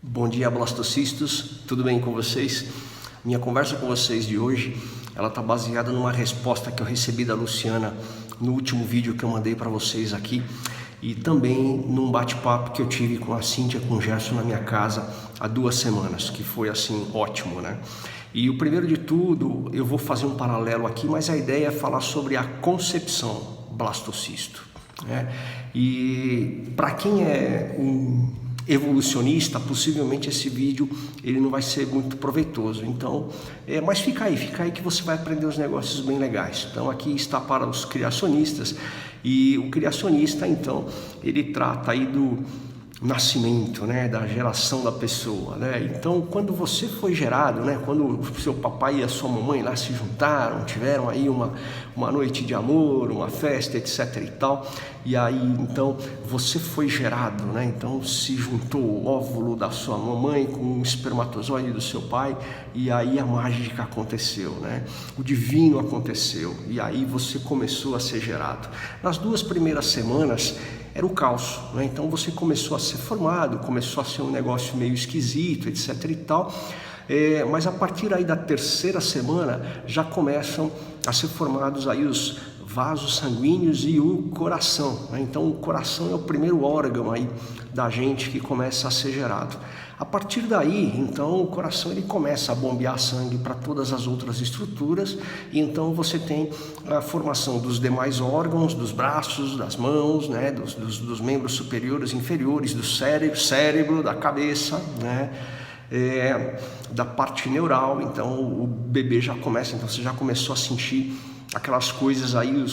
Bom dia, blastocistas, tudo bem com vocês? Minha conversa com vocês de hoje, ela está baseada numa resposta que eu recebi da Luciana no último vídeo que eu mandei para vocês aqui e também num bate-papo que eu tive com a Cíntia, com o Gerson na minha casa há 2 semanas, que foi assim ótimo, né? E o primeiro de tudo, eu vou fazer um paralelo aqui, mas a ideia é falar sobre a concepção blastocisto, né? E para quem é um evolucionista, possivelmente esse vídeo ele não vai ser muito proveitoso, então mas fica aí que você vai aprender uns negócios bem legais. Então aqui está para os criacionistas, e o criacionista então ele trata aí do nascimento, né, da geração da pessoa, né? Então quando você foi gerado, né, quando o seu papai e a sua mamãe lá se juntaram, tiveram aí uma noite de amor, uma festa, etc e tal, e aí então você foi gerado, né? Então se juntou o óvulo da sua mamãe com o espermatozoide do seu pai, e aí a mágica aconteceu, né? O divino aconteceu, e aí você começou a ser gerado. Nas 2 primeiras semanas era o caos, né? Então você começou a ser formado, começou a ser um negócio meio esquisito, etc e tal, mas a partir aí da 3ª semana já começam a ser formados aí os vasos sanguíneos e o coração, né? Então o coração é o primeiro órgão aí da gente que começa a ser gerado. A partir daí, então, o coração ele começa a bombear sangue para todas as outras estruturas, e então você tem a formação dos demais órgãos, dos braços, das mãos, né, dos membros superiores e inferiores, do cérebro, da cabeça, né, da parte neural. Então o bebê já começa, então você já começou a sentir aquelas coisas aí,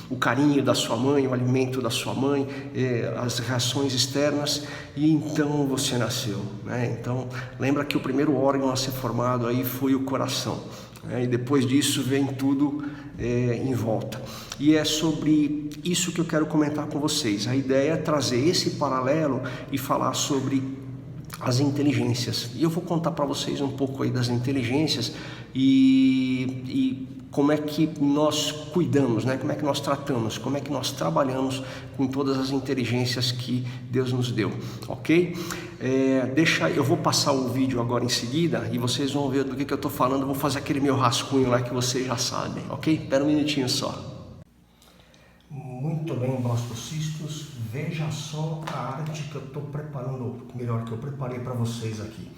o carinho da sua mãe, o alimento da sua mãe, as reações externas, e então você nasceu, né? Então lembra que o primeiro órgão a ser formado aí foi o coração, né? E depois disso vem tudo em volta. E é sobre isso que eu quero comentar com vocês. A ideia é trazer esse paralelo e falar sobre as inteligências. E eu vou contar para vocês um pouco aí das inteligências e como é que nós cuidamos, né? Como é que nós tratamos, como é que nós trabalhamos com todas as inteligências que Deus nos deu, ok? Eu vou passar o vídeo agora em seguida e vocês vão ver do que eu estou falando. Eu vou fazer aquele meu rascunho lá que vocês já sabem, ok? Espera um minutinho só. Muito bem, blastocistas, veja só a arte que eu estou preparando, melhor, que eu preparei para vocês aqui.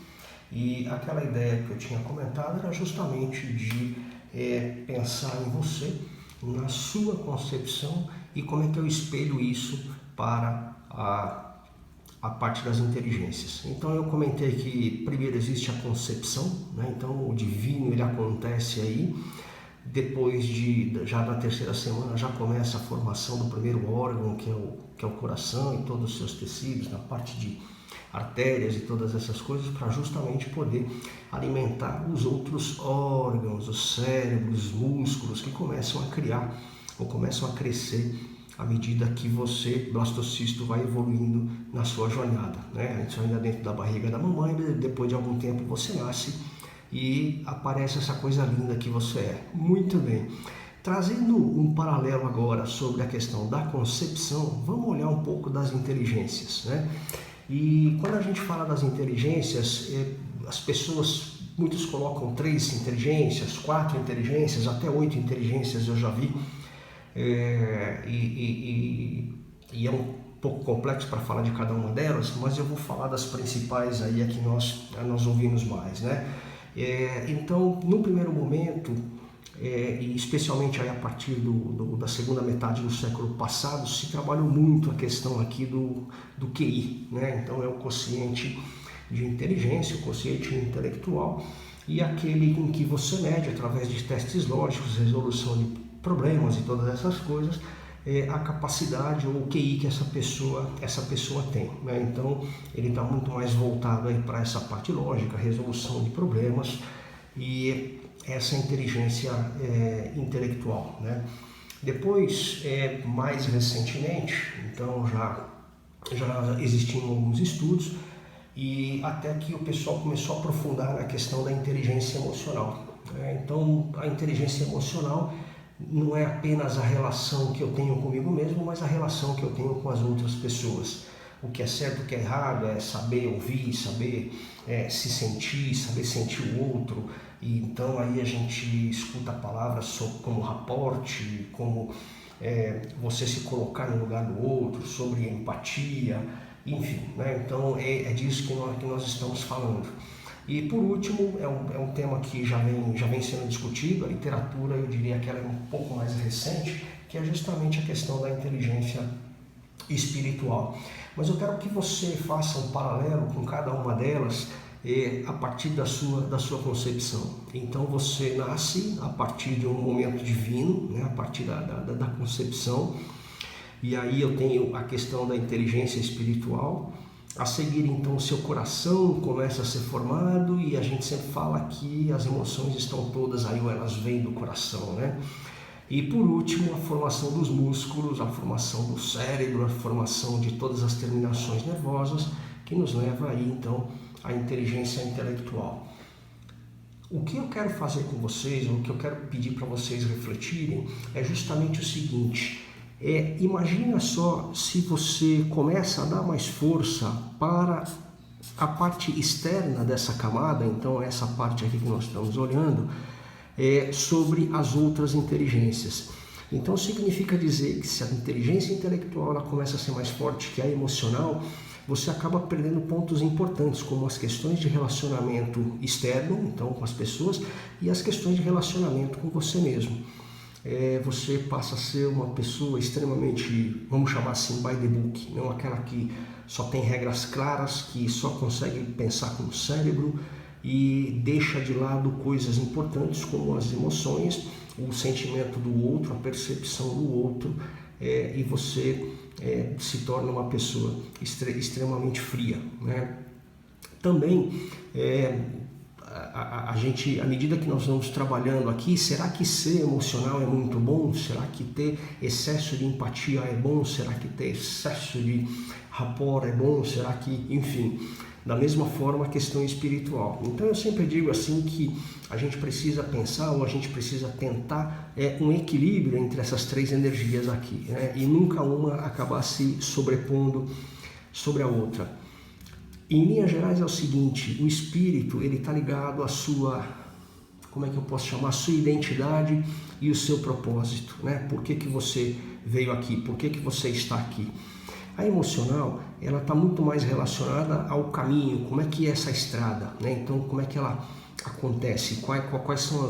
E aquela ideia que eu tinha comentado era justamente de pensar em você, na sua concepção, e como é que eu espelho isso para a parte das inteligências. Então eu comentei que primeiro existe a concepção, né? Então o divino ele acontece aí. Depois já na 3ª semana já começa a formação do primeiro órgão, que é o coração e todos os seus tecidos, na parte de artérias e todas essas coisas, para justamente poder alimentar os outros órgãos, os cérebros, os músculos, que começam a criar ou começam a crescer à medida que você, blastocisto, vai evoluindo na sua jornada, né? Isso ainda dentro da barriga da mamãe, depois de algum tempo você nasce e aparece essa coisa linda que você é. Muito bem. Trazendo um paralelo agora sobre a questão da concepção, vamos olhar um pouco das inteligências, né? E quando a gente fala das inteligências, as pessoas, muitos colocam 3 inteligências, 4 inteligências, até 8 inteligências eu já vi, e é um pouco complexo para falar de cada uma delas, mas eu vou falar das principais aí, que nós ouvimos mais, né? Então, no primeiro momento, e especialmente aí a partir da 2ª metade do século passado, se trabalhou muito a questão aqui do QI, né? Então é o quociente de inteligência, o quociente intelectual, e aquele em que você mede através de testes lógicos, resolução de problemas e todas essas coisas, a capacidade ou o QI que essa pessoa tem, né? Então ele está muito mais voltado aí para essa parte lógica, resolução de problemas e essa inteligência intelectual, né? Depois, mais recentemente, então já existiam alguns estudos, e até que o pessoal começou a aprofundar na questão da inteligência emocional, né? Então a inteligência emocional não é apenas a relação que eu tenho comigo mesmo, mas a relação que eu tenho com as outras pessoas. o que é certo, o que é errado, é saber ouvir, saber se sentir, saber sentir o outro. E então aí a gente escuta palavras como raporte, como você se colocar no lugar do outro, sobre empatia, enfim, né? Então é disso que nós estamos falando. E por último, é um tema que já vem sendo discutido, a literatura, eu diria que ela é um pouco mais recente, que é justamente a questão da inteligência espiritual. Mas eu quero que você faça um paralelo com cada uma delas a partir da sua concepção. Então você nasce a partir de um momento divino, né, a partir da concepção, e aí eu tenho a questão da inteligência espiritual. A seguir, então, o seu coração começa a ser formado, e a gente sempre fala que as emoções estão todas aí, ou elas vêm do coração, né? E por último, a formação dos músculos, a formação do cérebro, a formação de todas as terminações nervosas, que nos leva aí, então, à inteligência intelectual. O que eu quero fazer com vocês, ou o que eu quero pedir para vocês refletirem, é justamente o seguinte: imagina só se você começa a dar mais força para a parte externa dessa camada, então essa parte aqui que nós estamos olhando, sobre as outras inteligências. Então significa dizer que se a inteligência intelectual ela começa a ser mais forte que a emocional, você acaba perdendo pontos importantes, como as questões de relacionamento externo, então com as pessoas, e as questões de relacionamento com você mesmo. Você passa a ser uma pessoa extremamente, vamos chamar assim, by the book, não aquela que só tem regras claras, que só consegue pensar com o cérebro e deixa de lado coisas importantes como as emoções, o sentimento do outro, a percepção do outro, e você se torna uma pessoa extremamente fria, né? Também a gente, à medida que nós vamos trabalhando aqui, será que ser emocional é muito bom? Será que ter excesso de empatia é bom? Será que ter excesso de rapport é bom? Será que, enfim, da mesma forma a questão espiritual. Então eu sempre digo assim que a gente precisa pensar, ou a gente precisa tentar um equilíbrio entre essas três energias aqui, né? E nunca uma acabar se sobrepondo sobre a outra. Em linhas gerais é o seguinte: o espírito ele está ligado à sua, como é que eu posso chamar, a sua identidade e o seu propósito, né? Por que você veio aqui? Por que você está aqui? A emocional ela está muito mais relacionada ao caminho, como é que é essa estrada, né? Então como é que ela acontece? Quais são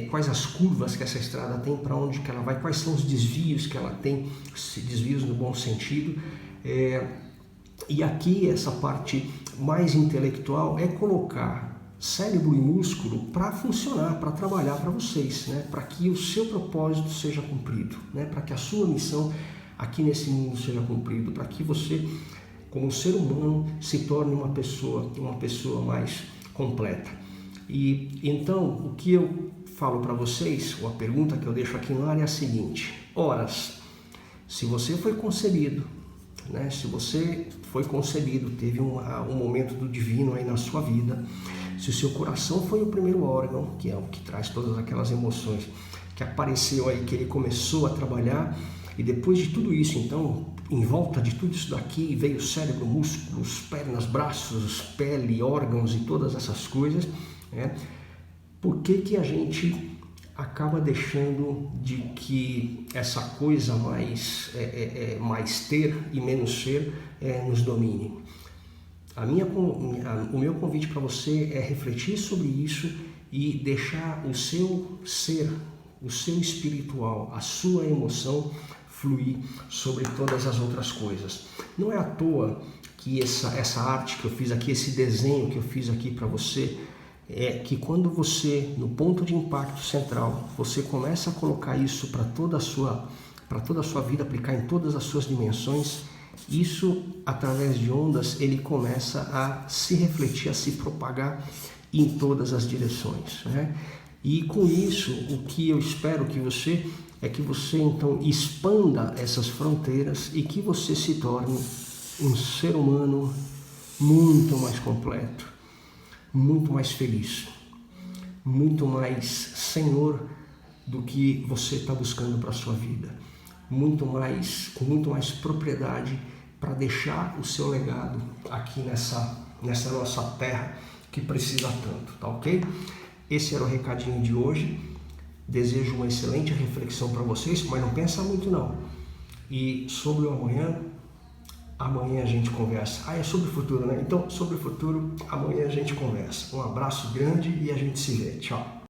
quais as curvas que essa estrada tem, para onde que ela vai? Quais são os desvios que ela tem? Desvios no bom sentido. E aqui essa parte mais intelectual é colocar cérebro e músculo para funcionar, para trabalhar para vocês, né? Para que o seu propósito seja cumprido, né? Para que a sua missão aqui nesse mundo seja cumprido, para que você, como ser humano, se torne uma pessoa mais completa. E então, o que eu falo para vocês, ou a pergunta que eu deixo aqui no ar é a seguinte: horas, se você foi concebido, né? Se você foi concebido, teve um momento do divino aí na sua vida, se o seu coração foi o primeiro órgão, que é o que traz todas aquelas emoções, que apareceu aí, que ele começou a trabalhar, e depois de tudo isso, então, em volta de tudo isso daqui, veio cérebro, músculos, pernas, braços, pele, órgãos e todas essas coisas, né? Por que a gente acaba deixando de que essa coisa mais ter e menos ser nos domine? O meu convite para você é refletir sobre isso e deixar o seu ser, o seu espiritual, a sua emoção fluir sobre todas as outras coisas. Não é à toa que essa arte que eu fiz aqui, esse desenho que eu fiz aqui para você, que quando você, no ponto de impacto central, você começa a colocar isso para toda a sua vida, aplicar em todas as suas dimensões, isso, através de ondas, ele começa a se refletir, a se propagar em todas as direções, né? E com isso, o que eu espero que você então expanda essas fronteiras e que você se torne um ser humano muito mais completo, muito mais feliz, muito mais senhor do que você está buscando para a sua vida, com muito mais propriedade para deixar o seu legado aqui nessa nossa terra que precisa tanto, tá ok? Esse era o recadinho de hoje. Desejo uma excelente reflexão para vocês, mas não pensa muito não. E sobre o amanhã a gente conversa. É sobre o futuro, né? Então, sobre o futuro, amanhã a gente conversa. Um abraço grande e a gente se vê. Tchau.